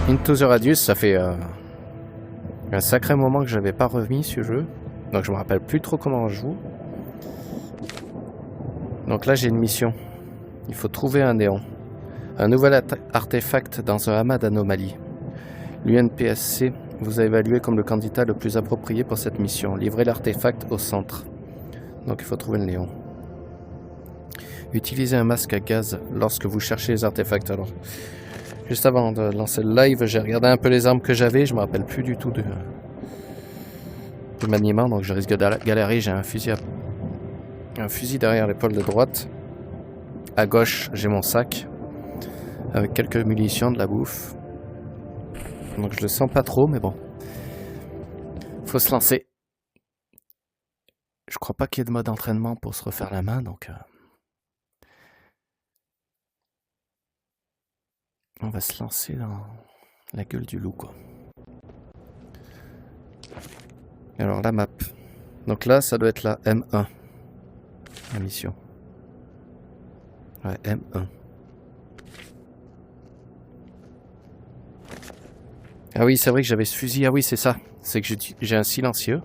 Into the Radius, ça fait un sacré moment que j'avais pas remis ce jeu. Donc je me rappelle plus trop comment on joue. Donc là j'ai une mission. Il faut trouver un néon. Un nouvel artefact dans un amas d'anomalies. L'UNPSC vous a évalué comme le candidat le plus approprié pour cette mission. Livrez l'artefact au centre. Donc il faut trouver le néon. Utilisez un masque à gaz lorsque vous cherchez les artefacts. Alors, juste avant de lancer le live, j'ai regardé un peu les armes que j'avais. Je me rappelle plus du tout du maniement, donc je risque de galérer. J'ai un fusil derrière l'épaule de droite. À gauche, j'ai mon sac avec quelques munitions, de la bouffe. Donc je le sens pas trop, mais bon. Faut se lancer. Je crois pas qu'il y ait de mode entraînement pour se refaire la main, donc on va se lancer dans la gueule du loup, quoi. Alors la map. Donc là, ça doit être la M1. La mission. Ouais, M1. Ah oui, c'est vrai que j'avais ce fusil. Ah oui, c'est ça. C'est que j'ai un silencieux.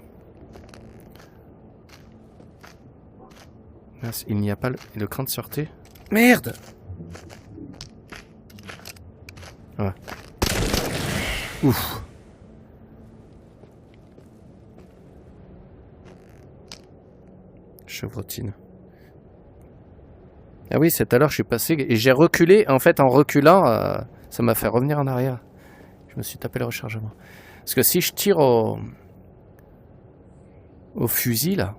Il n'y a pas le cran de sûreté. Merde! Ouais. Ouf. Chevrotine. Ah oui, c'est tout à l'heure je suis passé et j'ai reculé. En fait, en reculant, ça m'a fait revenir en arrière. Je me suis tapé le rechargement. Parce que si je tire au fusil, là,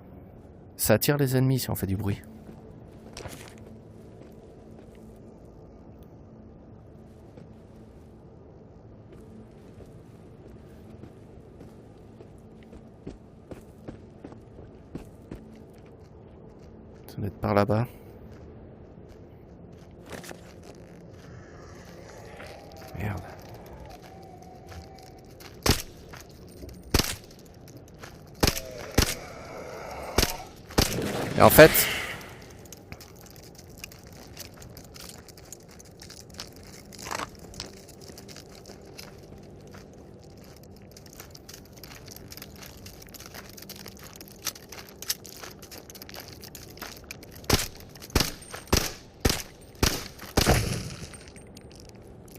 ça attire les ennemis si on fait du bruit. Ça doit être par là-bas. Merde. Et en fait...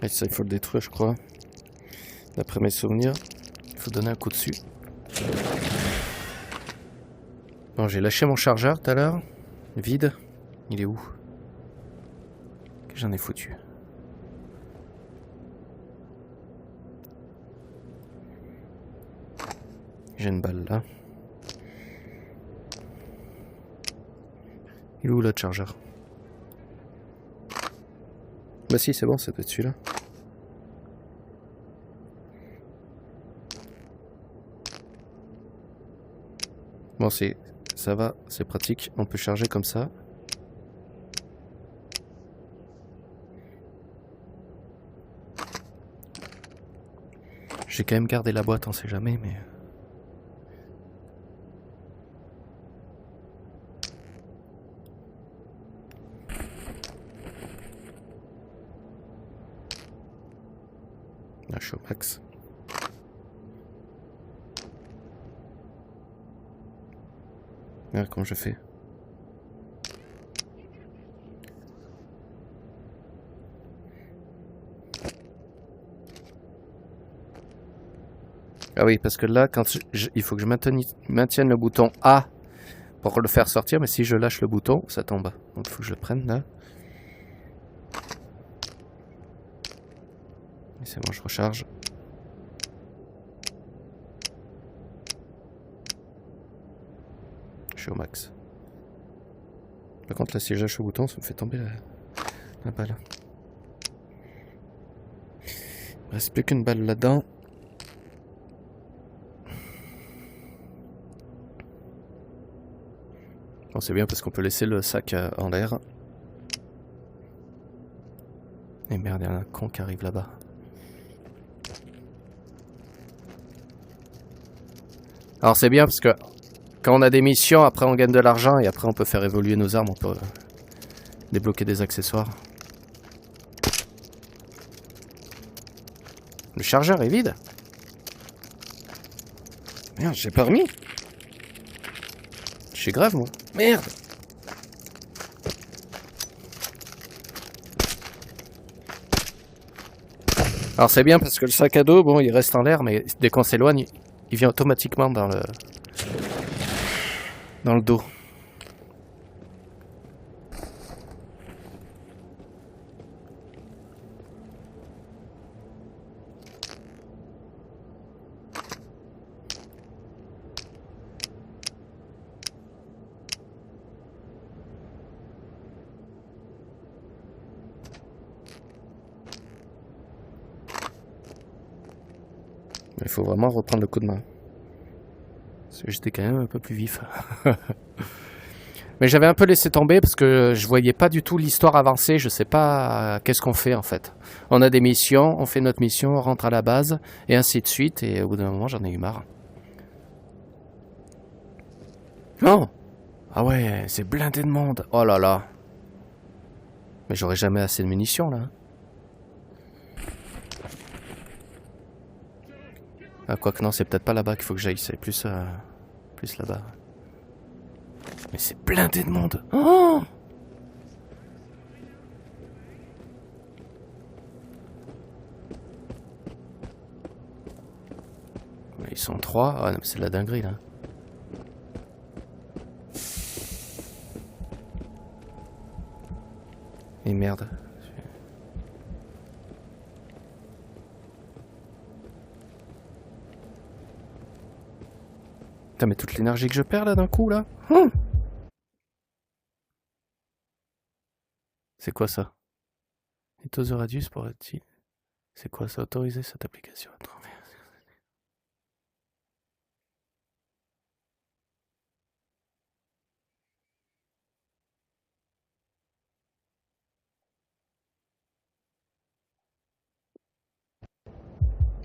Et ça, il faut le détruire, je crois. D'après mes souvenirs, il faut donner un coup dessus. Bon, j'ai lâché mon chargeur tout à l'heure. Vide. Il est où? Que j'en ai foutu. J'ai une balle là. Il est où l'autre chargeur? Bah si, c'est bon, ça doit être celui-là. Bon, ça va, c'est pratique. On peut charger comme ça. J'ai quand même gardé la boîte, on sait jamais, mais... Là, je suis au max. Regarde comment je fais. Ah oui, parce que là, quand il faut que je maintienne le bouton A pour le faire sortir, mais si je lâche le bouton, ça tombe. Donc il faut que je le prenne là. Et c'est bon, je recharge. Je suis au max. Par contre, là, si je lâche le bouton, ça me fait tomber la balle. Il ne reste plus qu'une balle là-dedans. Bon, c'est bien parce qu'on peut laisser le sac en l'air. Et merde, il y a un con qui arrive là-bas. Alors c'est bien parce que quand on a des missions, après on gagne de l'argent et après on peut faire évoluer nos armes, on peut débloquer des accessoires. Le chargeur est vide. Merde, j'ai pas remis. Je suis grave, moi. Merde. Alors c'est bien parce que le sac à dos, bon, il reste en l'air, mais dès qu'on s'éloigne, il vient automatiquement dans le dos. Il faut vraiment reprendre le coup de main. Parce que j'étais quand même un peu plus vif. Mais j'avais un peu laissé tomber parce que je voyais pas du tout l'histoire avancer. Je sais pas qu'est-ce qu'on fait en fait. On a des missions, on fait notre mission, on rentre à la base, et ainsi de suite. Et au bout d'un moment, j'en ai eu marre. Non! Ah ouais, c'est blindé de monde. Oh là là. Mais j'aurais jamais assez de munitions là. Ah, quoique non, c'est peut-être pas là-bas qu'il faut que j'aille, c'est plus là-bas. Mais c'est blindé de monde. Oh! Ils sont 3. Ah non, c'est de la dinguerie là. Et merde. Putain, mais toute l'énergie que je perds là d'un coup là. C'est quoi ça? Ito the radius pour être. C'est quoi ça? Autoriser cette application à travers.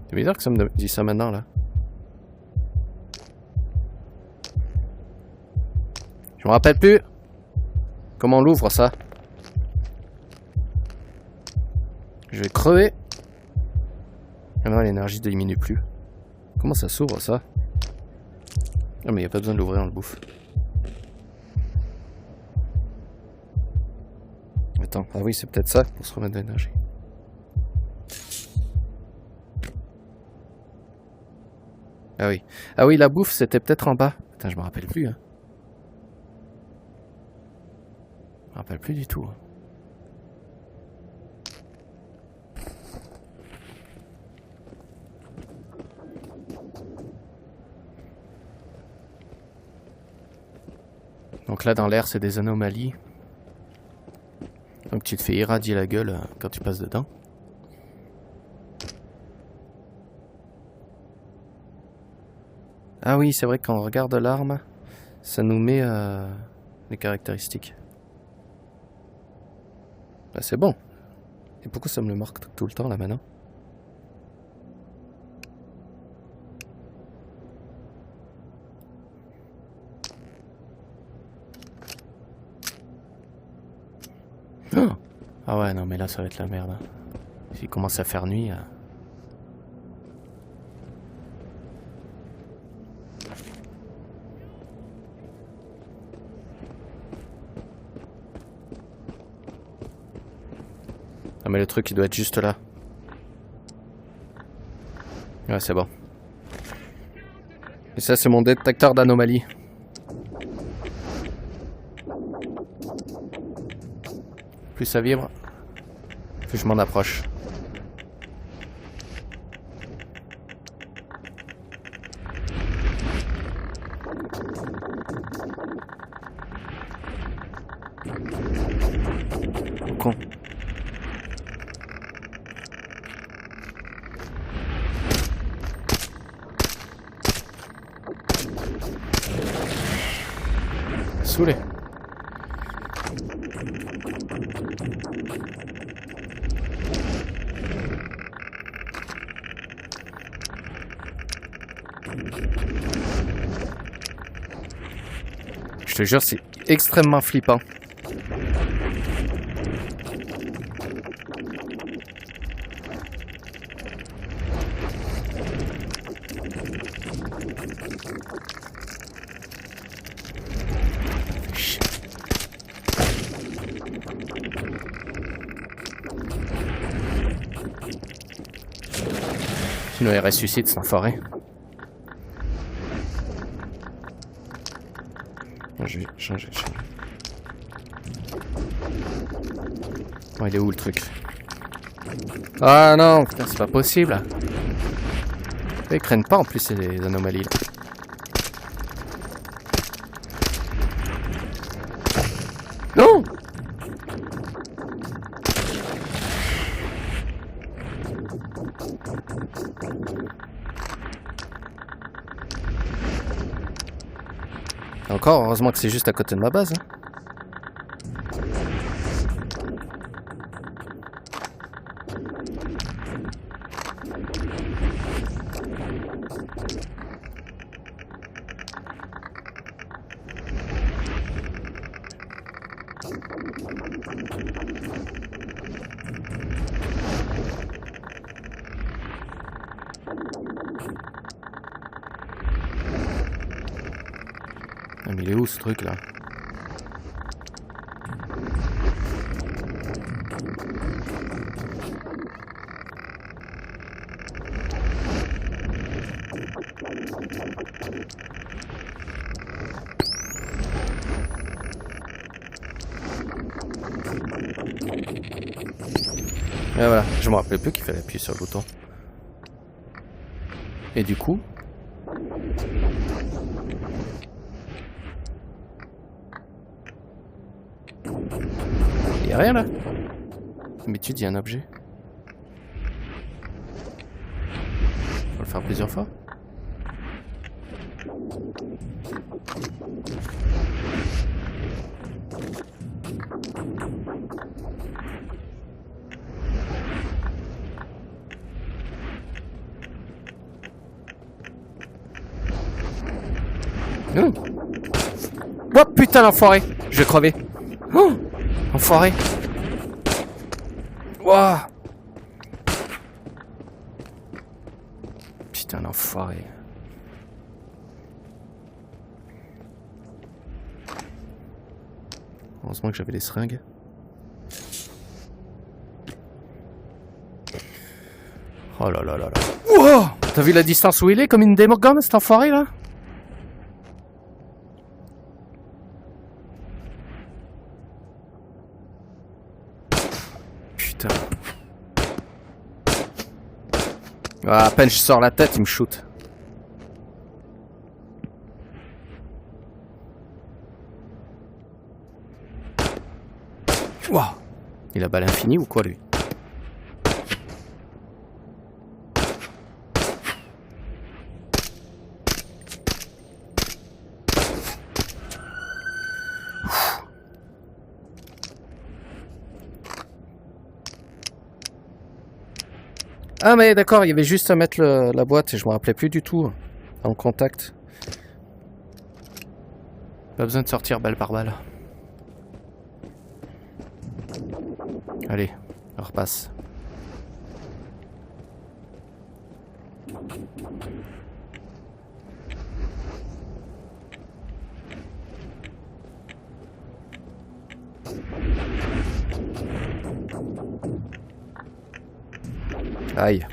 C'est bizarre que ça me dit ça maintenant là. Je me rappelle plus. Comment on l'ouvre ça? Je vais crever. Ah non, l'énergie diminue plus. Comment ça s'ouvre ça? Ah mais y a pas besoin de l'ouvrir, on le bouffe. Attends, ah oui c'est peut-être ça pour se remettre de l'énergie. Ah oui. Ah oui, la bouffe c'était peut-être en bas. Putain, je me rappelle plus. Hein. Je me rappelle plus du tout. Hein. Donc là dans l'air c'est des anomalies. Donc tu te fais irradier la gueule quand tu passes dedans. Ah oui, c'est vrai que quand on regarde l'arme, ça nous met les caractéristiques. Bah, c'est bon. Et pourquoi ça me le marque tout le temps là maintenant? Oh! Ah ouais, non mais là ça va être la merde. S'il commence à faire nuit... Ah mais le truc il doit être juste là. Ouais c'est bon. Et ça c'est mon détecteur d'anomalie. Plus ça vibre, plus je m'en approche. Con. Saoulé. Je te jure, c'est extrêmement flippant. Sinon il ressuscite cet enfoiré. Je vais changer. Oh, il est où le truc? Ah non, putain, c'est pas possible. Ils craignent pas en plus ces anomalies là. Non! Encore, heureusement que c'est juste à côté de ma base. Hein. Ah, mais il est où ce truc là? Et voilà, je me rappelais plus qu'il fallait appuyer sur le bouton. Et du coup... Y'a rien là. D'habitude, il y a un objet. Faut le faire plusieurs fois. Oh putain l'enfoiré. Je vais crever. Oh, enfoiré. Wouah. Putain l'enfoiré. Heureusement que j'avais les seringues. Oh là là là là. Wow. T'as vu la distance où il est comme une démorgane cet enfoiré là? Putain. Ah, à peine je sors la tête, il me shoot. Wow. Il a balle infinie ou quoi lui? Ah mais d'accord, il y avait juste à mettre la boîte et je me rappelais plus du tout en contact. Pas besoin de sortir balle par balle. Allez, on repasse. Aïe.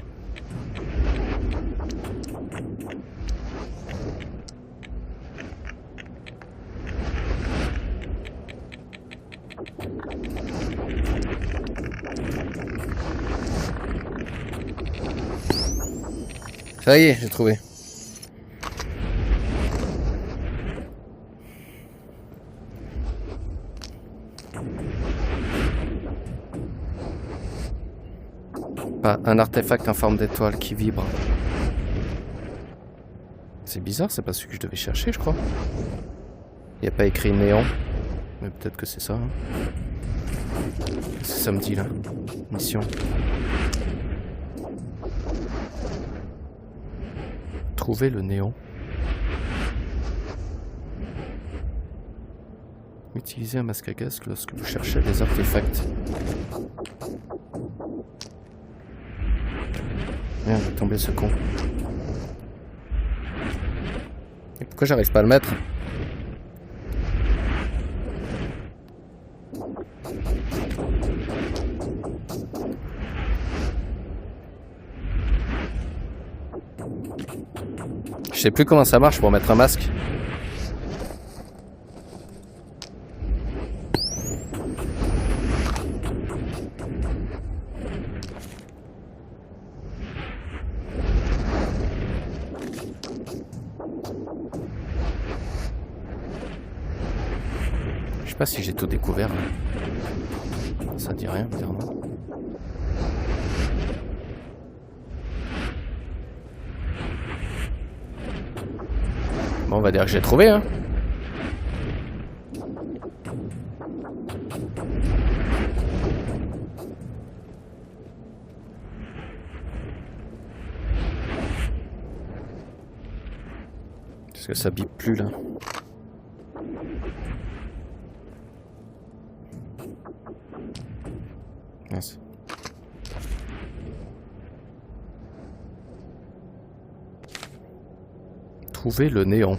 Ça y est, j'ai trouvé. Un artefact en forme d'étoile qui vibre. C'est bizarre, c'est pas celui que je devais chercher, je crois. Il n'y a pas écrit néon. Mais peut-être que c'est ça. Hein. Qu'est-ce que ça me dit là? Mission. Trouver le néon. Utilisez un masque à gaz lorsque vous cherchez des artefacts. Merde, j'ai tombé ce con. Et pourquoi j'arrive pas à le mettre? Je sais plus comment ça marche pour mettre un masque. Je sais pas si j'ai tout découvert là. Ça dit rien, bizarrement. Bon, on va dire que j'ai trouvé, hein. Parce que ça bip plus là. Mince. Trouver le néon.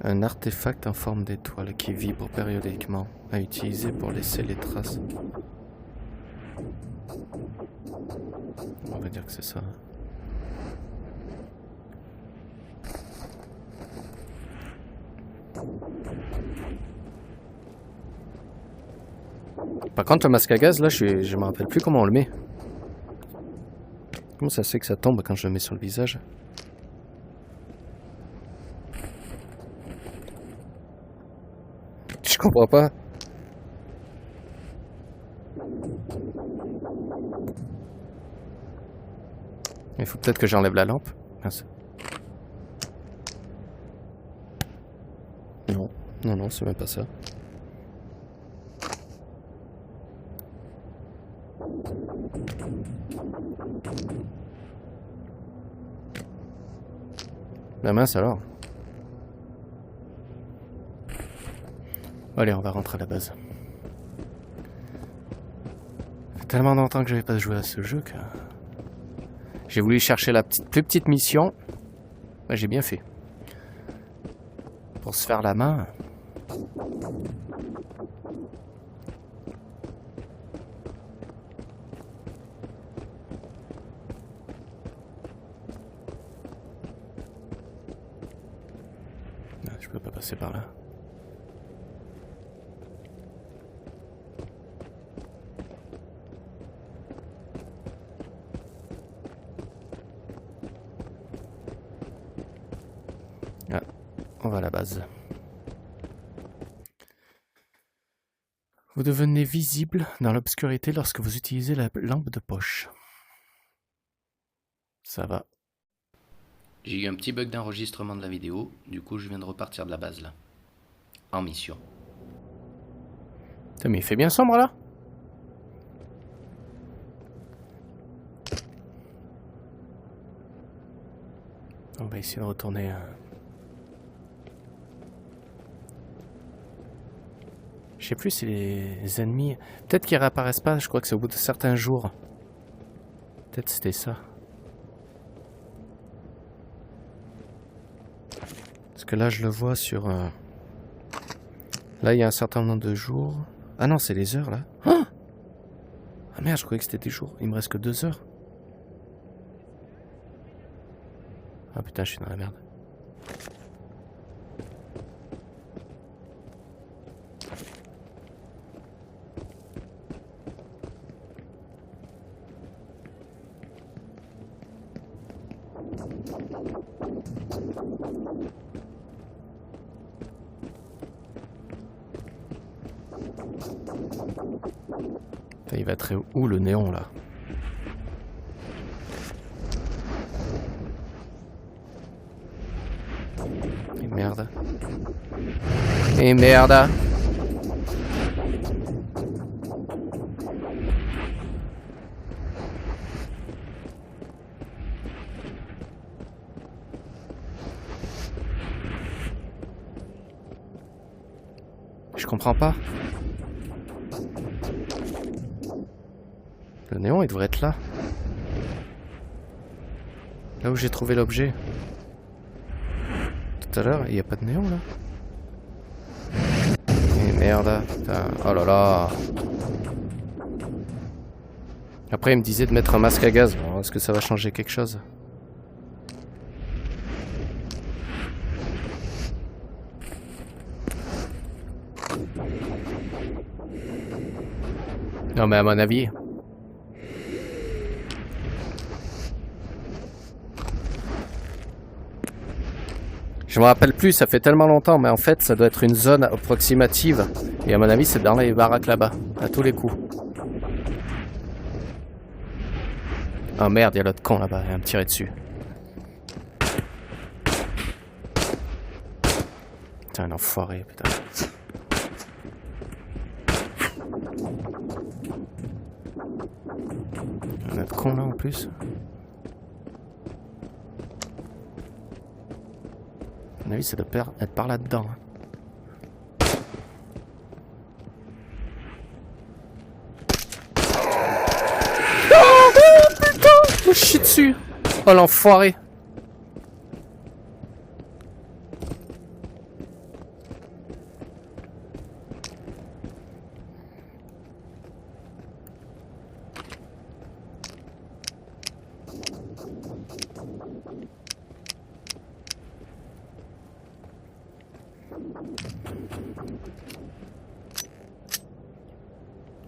Un artefact en forme d'étoile qui vibre périodiquement, à utiliser pour laisser les traces. On va dire que c'est ça. Par contre, le masque à gaz, là, je me rappelle plus comment on le met. Comment ça se fait que ça tombe quand je le mets sur le visage? Je comprends pas. Il faut peut-être que j'enlève la lampe. Mince. Non, non, non, c'est même pas ça. La mince alors. Allez, on va rentrer à la base. Ça fait tellement longtemps que j'avais pas joué à ce jeu que... J'ai voulu chercher la plus petite mission. Bah, j'ai bien fait. Pour se faire la main. Non, je peux pas passer par là. Ah, on va à la base. Vous devenez visible dans l'obscurité lorsque vous utilisez la lampe de poche. Ça va. J'ai eu un petit bug d'enregistrement de la vidéo, du coup je viens de repartir de la base là. En mission. Putain, mais il fait bien sombre là. On va essayer de retourner... Je sais plus si les ennemis... Peut-être qu'ils réapparaissent pas, je crois que c'est au bout de certains jours. Peut-être c'était ça. Parce que là je le vois sur... Là il y a un certain nombre de jours. Ah non, c'est les heures là. Ah, ah merde, je croyais que c'était des jours. Il me reste que 2 heures. Ah putain, je suis dans la merde. Il va être où le néon là? Et merde. Et merde. Je comprends pas. Le néon, il devrait être là. Là où j'ai trouvé l'objet. Tout à l'heure, il n'y a pas de néon là. Et merde, putain. Oh là là. Après, il me disait de mettre un masque à gaz. Bon, est-ce que ça va changer quelque chose? Non, mais à mon avis... Je me rappelle plus, ça fait tellement longtemps, mais en fait, ça doit être une zone approximative. Et à mon avis, c'est dans les baraques là-bas, à tous les coups. Oh merde, il y a l'autre con là-bas, il va me tirer dessus. Putain, un enfoiré, putain. Il y a un autre con là en plus. À mon avis, ça doit être par là-dedans. Oh putain! Je me chie dessus! Oh l'enfoiré!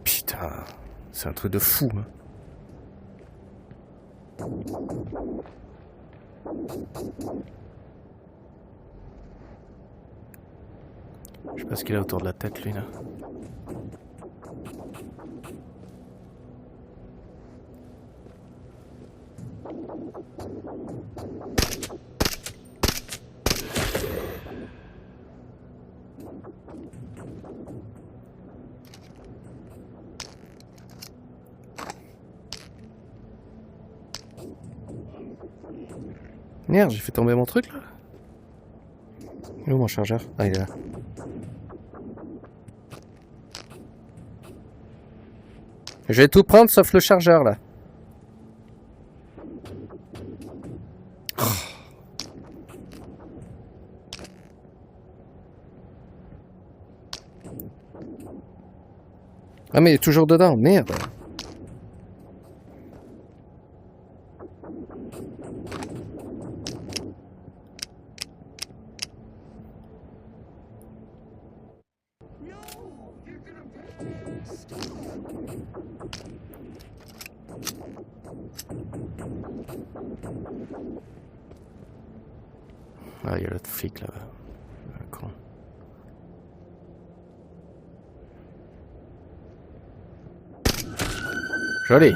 Putain, c'est un truc de fou. Hein. Je sais pas ce qu'il a autour de la tête, lui, là. Merde, j'ai fait tomber mon truc, là. Il est où mon chargeur? Ah, il est là. Je vais tout prendre sauf le chargeur, là. Oh. Ah, mais il est toujours dedans, merde. Ah, il y a l'autre flic là-bas. Con. Joli.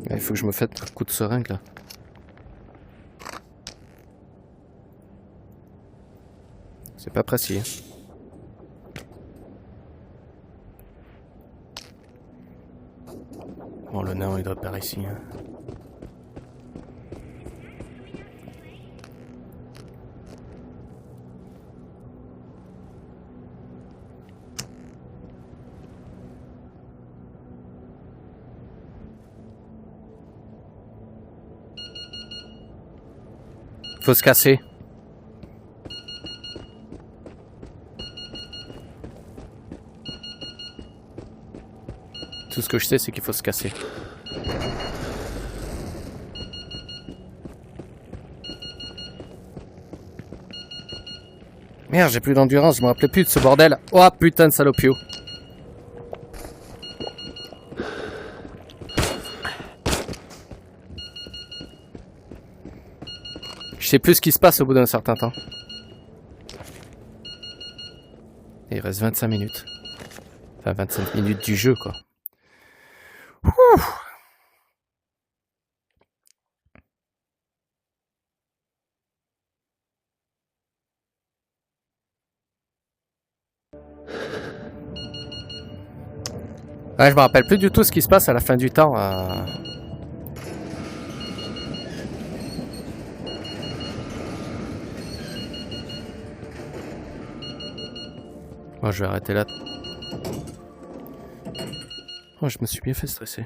Il faut que je me fasse un coup de seringue là. C'est pas précis. Bon, le nain il doit être par ici. Hein. Faut se casser. Tout ce que je sais, c'est qu'il faut se casser. Merde, j'ai plus d'endurance, je me rappelais plus de ce bordel. Oh putain de salopio. Je sais plus ce qui se passe au bout d'un certain temps. Et il reste 25 minutes. Enfin, 25 minutes du jeu, quoi. Ouh. Ouais, je me rappelle plus du tout ce qui se passe à la fin du temps. Bon, je vais arrêter là. Oh, je me suis bien fait stresser.